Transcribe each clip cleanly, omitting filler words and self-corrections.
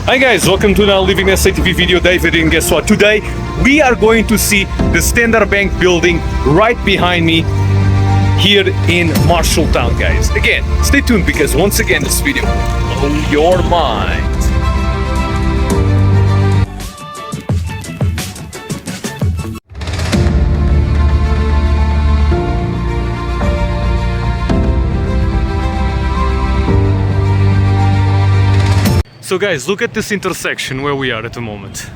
Hi guys, welcome to another LivinginSAtv video. David, and guess what? Today we are going to see the Standard Bank building right behind me here in Marshalltown, guys. Again, stay tuned because once again this video will blow your mind. So guys, look at this intersection where we are at the moment.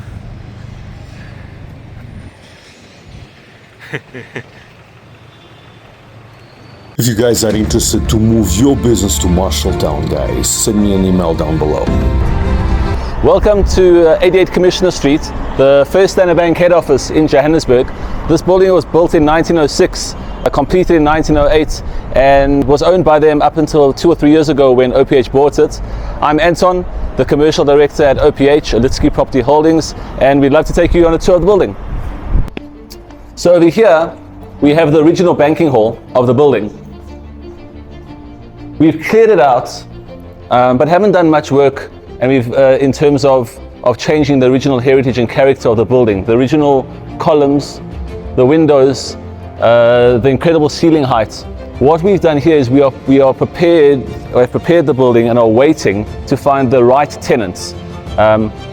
If you guys are interested to move your business to Marshalltown, guys, send me an email down below. Welcome to 88 Commissioner Street, the first Standard Bank head office in Johannesburg. This building was built in 1906, completed in 1908, and was owned by them up until 2 or 3 years ago when OPH bought it. I'm Anton, the commercial director at OPH, Olitsky Property Holdings, and we'd love to take you on a tour of the building. So over here, we have the original banking hall of the building. We've cleared it out, but haven't done much work, and we've in terms of changing the original heritage and character of the building. The original columns, the windows, the incredible ceiling height. What we've done here is we have prepared the building and are waiting to find the right tenants.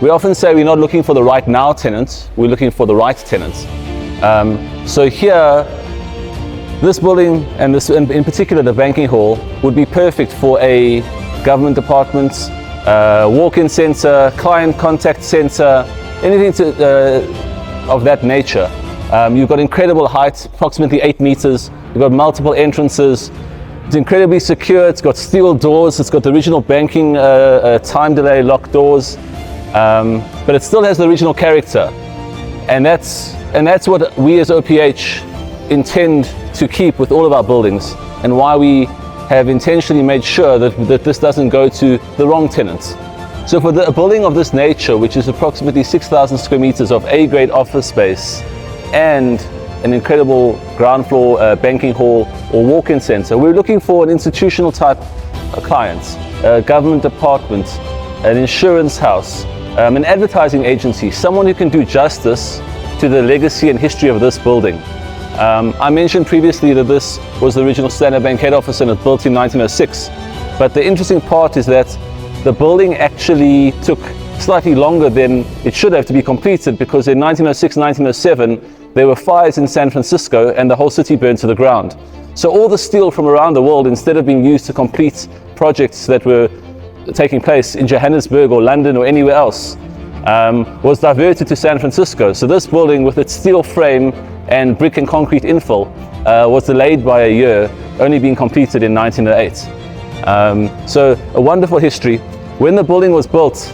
We often say we're not looking for the right now tenants, we're looking for the right tenants. So here, this building, and this in particular the banking hall, would be perfect for a government department, walk-in center, client contact center, anything of that nature. You've got incredible height, approximately 8 meters. You've got multiple entrances. It's incredibly secure. It's got steel doors. It's got the original banking time delay lock doors, but it still has the original character. And that's what we as OPH intend to keep with all of our buildings, and why we have intentionally made sure that this doesn't go to the wrong tenants. So for a building of this nature, which is approximately 6,000 square meters of A-grade office space and an incredible ground floor banking hall or walk-in center, we're looking for an institutional type client, a government department, an insurance house, an advertising agency, someone who can do justice to the legacy and history of this building. I mentioned previously that this was the original Standard Bank head office and it was built in 1906. But the interesting part is that the building actually took slightly longer than it should have to be completed, because in 1906, 1907, there were fires in San Francisco and the whole city burned to the ground. So all the steel from around the world, instead of being used to complete projects that were taking place in Johannesburg or London or anywhere else, was diverted to San Francisco. So this building, with its steel frame and brick and concrete infill, was delayed by a year, only being completed in 1908. So a wonderful history. When the building was built,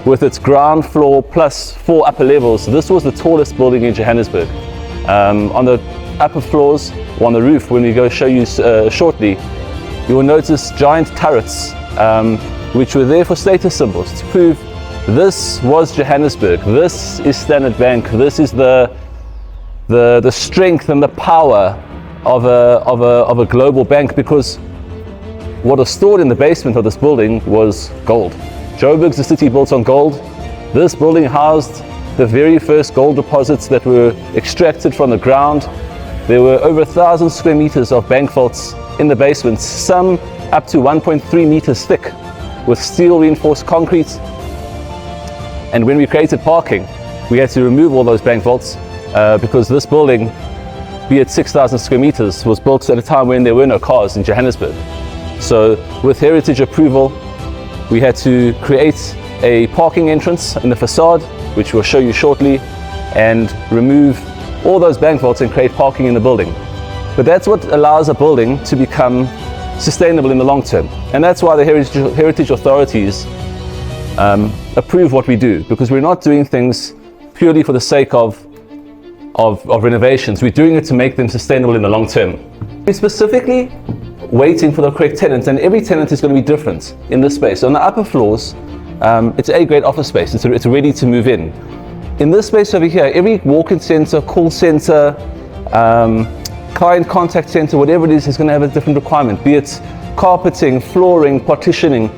with its ground floor plus 4 upper levels, this was the tallest building in Johannesburg. On the upper floors, or on the roof, when we go show you shortly, you will notice giant turrets, which were there for status symbols to prove this was Johannesburg, this is Standard Bank, this is the strength and the power of a global bank, because what was stored in the basement of this building was gold. Joburg's the city built on gold. This building housed the very first gold deposits that were extracted from the ground. There were over 1,000 square meters of bank vaults in the basements, some up to 1.3 meters thick, with steel reinforced concrete. And when we created parking, we had to remove all those bank vaults because this building, be it 6,000 square meters, was built at a time when there were no cars in Johannesburg. So with heritage approval, we had to create a parking entrance in the facade, which we'll show you shortly, and remove all those bank vaults and create parking in the building. But that's what allows a building to become sustainable in the long term. And that's why the heritage authorities approve what we do, because we're not doing things purely for the sake of renovations. We're doing it to make them sustainable in the long term. We're specifically waiting for the correct tenants, and every tenant is going to be different in this space. On the upper floors, it's A-grade office space. It's ready to move in. In this space over here, every walk-in center, call center, client contact center, whatever it is going to have a different requirement, be it carpeting, flooring, partitioning.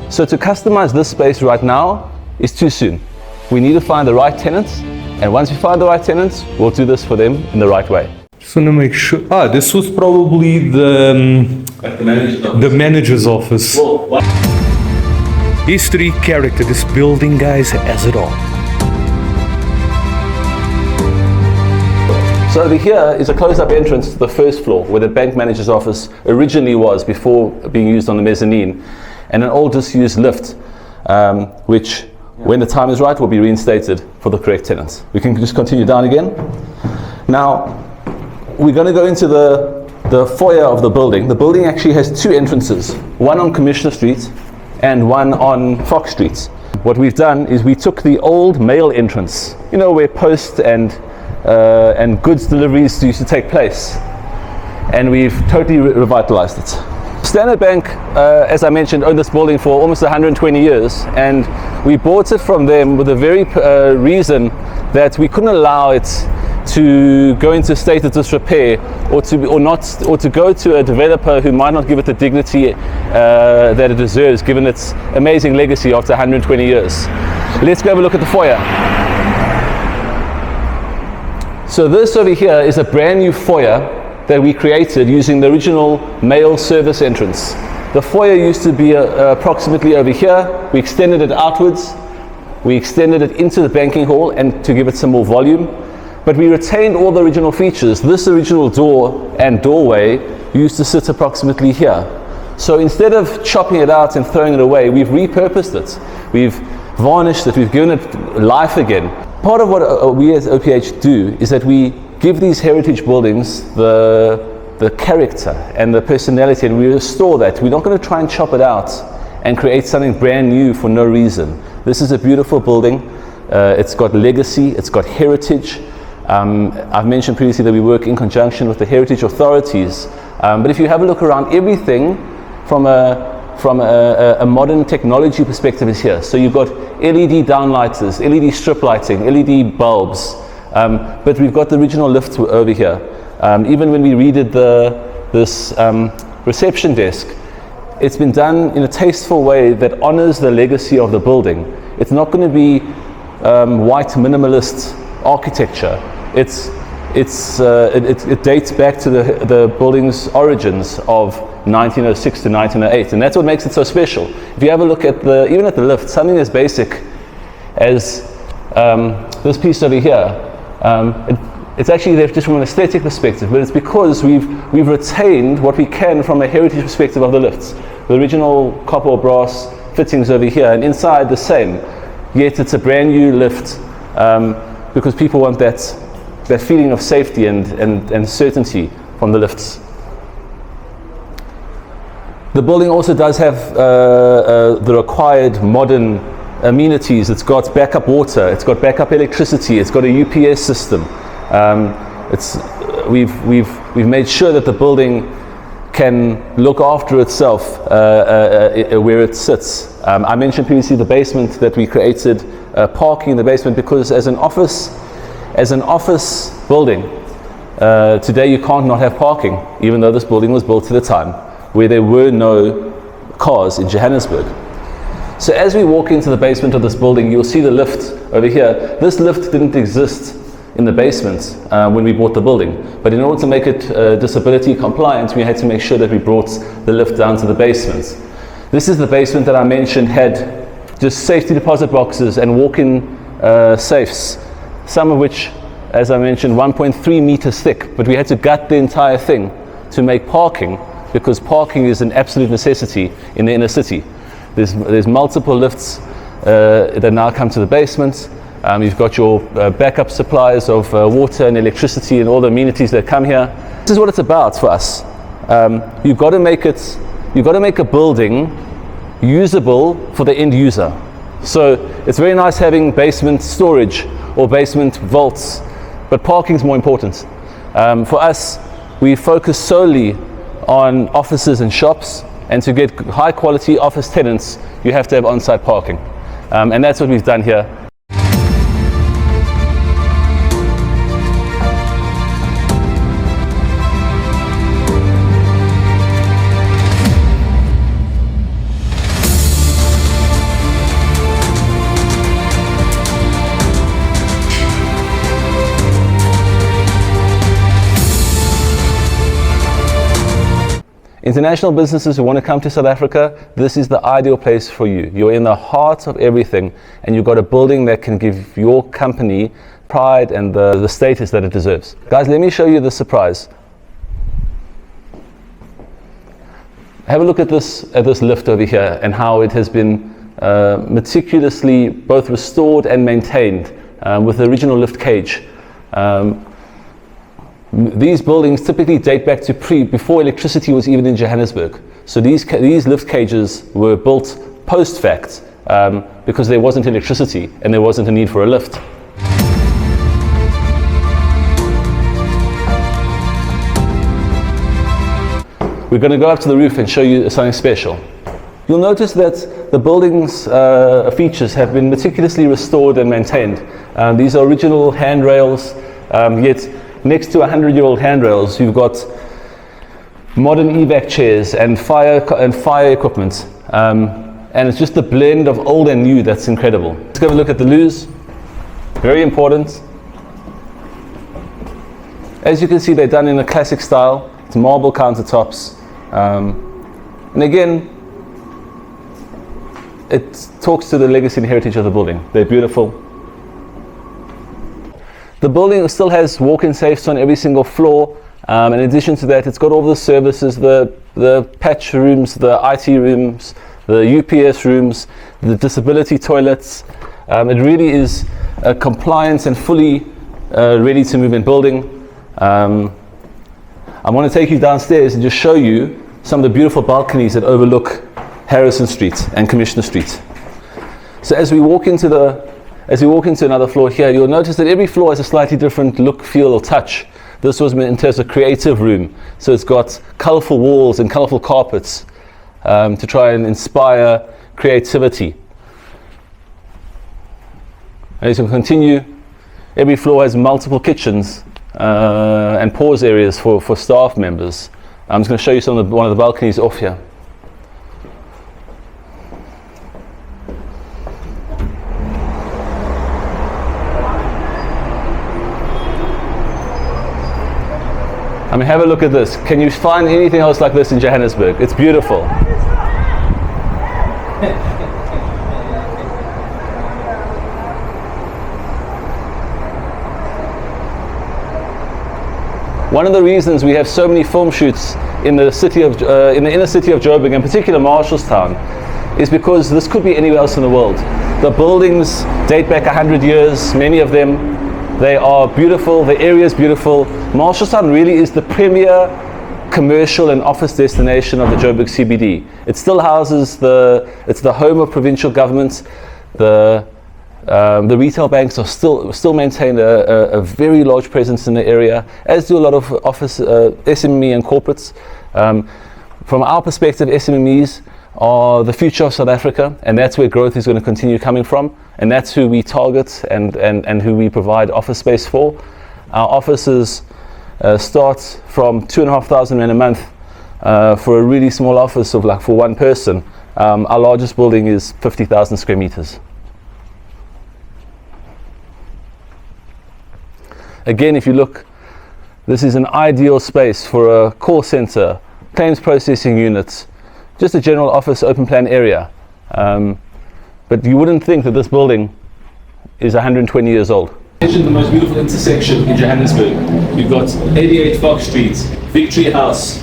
So to customize this space right now is too soon. We need to find the right tenants, and once we find the right tenants, we'll do this for them in the right way. Just want to make sure. This was probably the manager's office. History, character. This building, guys, has it all. So over here is a closed-up entrance to the first floor where the bank manager's office originally was before being used on the mezzanine, and an old disused lift, which, when the time is right, will be reinstated for the correct tenants. We can just continue down again. Now, we're going to go into the foyer of the building. The building actually has two entrances, one on Commissioner Street and one on Fox Street. What we've done is we took the old mail entrance, you know, where post and goods deliveries used to take place, and we've totally revitalized it. Standard Bank, as I mentioned, owned this building for almost 120 years, and we bought it from them with the very reason that we couldn't allow it to go into a state of disrepair, or to go to a developer who might not give it the dignity that it deserves, given its amazing legacy after 120 years. Let's go have a look at the foyer. So this over here is a brand new foyer that we created using the original mail service entrance. The foyer used to be approximately over here. We extended it outwards. We extended it into the banking hall and to give it some more volume. But we retained all the original features. This original door and doorway used to sit approximately here. So instead of chopping it out and throwing it away, we've repurposed it. We've varnished it. We've given it life again. Part of what we as OPH do is that we give these heritage buildings the character and the personality, and we restore that. We're not going to try and chop it out and create something brand new for no reason. This is a beautiful building. It's got legacy. It's got heritage. I've mentioned previously that we work in conjunction with the heritage authorities, but if you have a look around, everything from a modern technology perspective is here. So you've got LED downlighters, LED strip lighting, LED bulbs, but we've got the original lift over here. Even when we redid this reception desk, it's been done in a tasteful way that honors the legacy of the building. It's not going to be white minimalist architecture. It dates back to the building's origins of 1906 to 1908, and that's what makes it so special. If you have a look at even at the lift, something as basic as this piece over here, it's actually there just from an aesthetic perspective, but it's because we've retained what we can from a heritage perspective of the lifts. The original copper or brass fittings over here, and inside the same, yet it's a brand new lift, because people want that feeling of safety and certainty from the lifts. The building also does have the required modern amenities. It's got backup water, it's got backup electricity, it's got a UPS system. We've made sure that the building can look after itself where it sits. I mentioned previously the basement that we created, parking in the basement, because as an office building, today you can't not have parking, even though this building was built at a time where there were no cars in Johannesburg. So as we walk into the basement of this building, you'll see the lift over here. This lift didn't exist in the basement when we bought the building, but in order to make it disability compliant, we had to make sure that we brought the lift down to the basement. This is the basement that I mentioned had just safety deposit boxes and walk-in safes, some of which, as I mentioned, 1.3 meters thick, but we had to gut the entire thing to make parking, because parking is an absolute necessity in the inner city. There's multiple lifts that now come to the basement. You've got your backup supplies of water and electricity and all the amenities that come here. This is what it's about for us. You've got to make a building usable for the end user. So it's very nice having basement storage or basement vaults, but parking is more important. For us, we focus solely on offices and shops, and to get high quality office tenants, you have to have on-site parking. And that's what we've done here. International businesses who want to come to South Africa, this is the ideal place for you. You're in the heart of everything, and you've got a building that can give your company pride and the status that it deserves. Guys, let me show you the surprise. Have a look at this lift over here and how it has been meticulously both restored and maintained with the original lift cage. These buildings typically date back to before electricity was even in Johannesburg. So these lift cages were built post-fact because there wasn't electricity and there wasn't a need for a lift. We're going to go up to the roof and show you something special. You'll notice that the building's features have been meticulously restored and maintained. These are original handrails, yet next to 100-year-old handrails, you've got modern evac chairs and fire equipment. And it's just a blend of old and new that's incredible. Let's have a look at the loos. Very important. As you can see, they're done in a classic style. It's marble countertops. And again, it talks to the legacy and heritage of the building. They're beautiful. The building still has walk-in safes on every single floor. In addition to that, it's got all the services, the patch rooms, the IT rooms, the UPS rooms, the disability toilets. It really is a compliant and fully ready to move in building. I want to take you downstairs and just show you some of the beautiful balconies that overlook Harrison Street and Commissioner Street. So as we walk into another floor here, you'll notice that every floor has a slightly different look, feel, or touch. This was meant as a creative room, so it's got colorful walls and colorful carpets to try and inspire creativity. As we continue, every floor has multiple kitchens and pause areas for staff members. I'm just going to show you one of the balconies off here. I mean, have a look at this. Can you find anything else like this in Johannesburg? It's beautiful. One of the reasons we have so many film shoots in the inner city of Joburg, in particular Marshalltown, is because this could be anywhere else in the world. The buildings date back 100 years, many of them. They are beautiful, the area is beautiful. Marshalltown really is the premier commercial and office destination of the Joburg CBD. It still houses it's the home of provincial governments. The retail banks are still maintain a very large presence in the area, as do a lot of office SME and corporates. From our perspective, SMEs are the future of South Africa, and that's where growth is going to continue coming from, and that's who we target and who we provide office space for. Our offices start from 2,500 rand a month for a really small office of like for one person. Our largest building is 50,000 square meters. Again, if you look, this is an ideal space for a call center, claims processing units, just a general office open plan area. But you wouldn't think that this building is 120 years old. Mention the most beautiful intersection in Johannesburg. You've got 88 Fox Street, Victory House,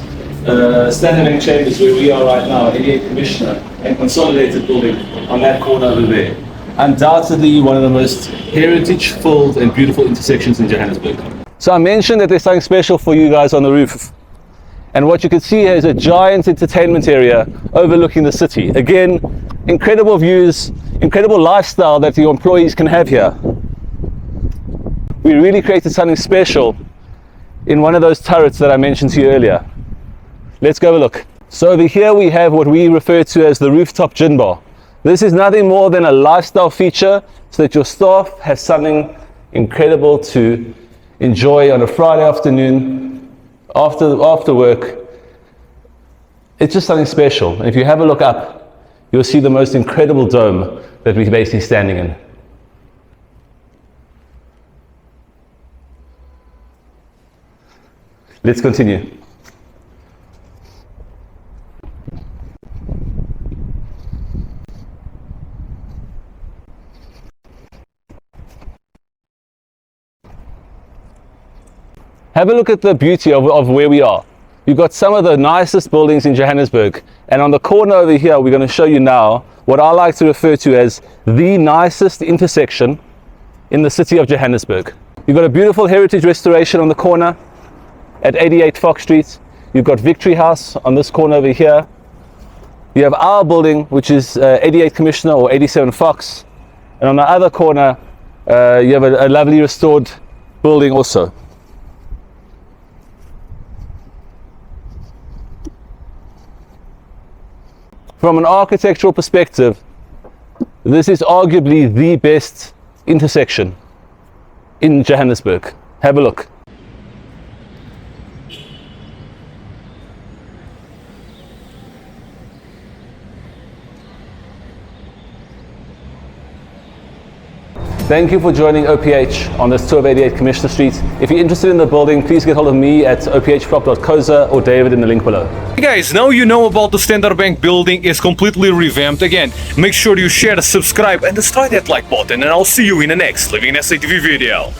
Standard Bank Chambers where we are right now, 88 Commissioner, and Consolidated building on that corner over there. Undoubtedly one of the most heritage-filled and beautiful intersections in Johannesburg. So I mentioned that there's something special for you guys on the roof. And what you can see here is a giant entertainment area overlooking the city. Again, incredible views, incredible lifestyle that your employees can have here. We really created something special in one of those turrets that I mentioned to you earlier. Let's go have a look. So over here we have what we refer to as the Rooftop Gin Bar. This is nothing more than a lifestyle feature so that your staff has something incredible to enjoy on a Friday afternoon after work. It's just something special. And if you have a look up, you'll see the most incredible dome that we're basically standing in. Let's continue. Have a look at the beauty of where we are. You've got some of the nicest buildings in Johannesburg, and on the corner over here we're going to show you now what I like to refer to as the nicest intersection in the city of Johannesburg. You've got a beautiful heritage restoration on the corner at 88 Fox Street. You've got Victory House on this corner over here. You have our building, which is 88 Commissioner or 87 Fox, and on the other corner you have a lovely restored building also. From an architectural perspective, this is arguably the best intersection in Johannesburg. Have a look. Thank you for joining OPH on this tour of 88 Commissioner Street. If you're interested in the building, please get hold of me at ophprop.coza or David in the link below. Hey guys, now you know about the Standard Bank building. Is completely revamped. Again, make sure you share, subscribe, and destroy that like button, and I'll see you in the next LivinginSAtv video.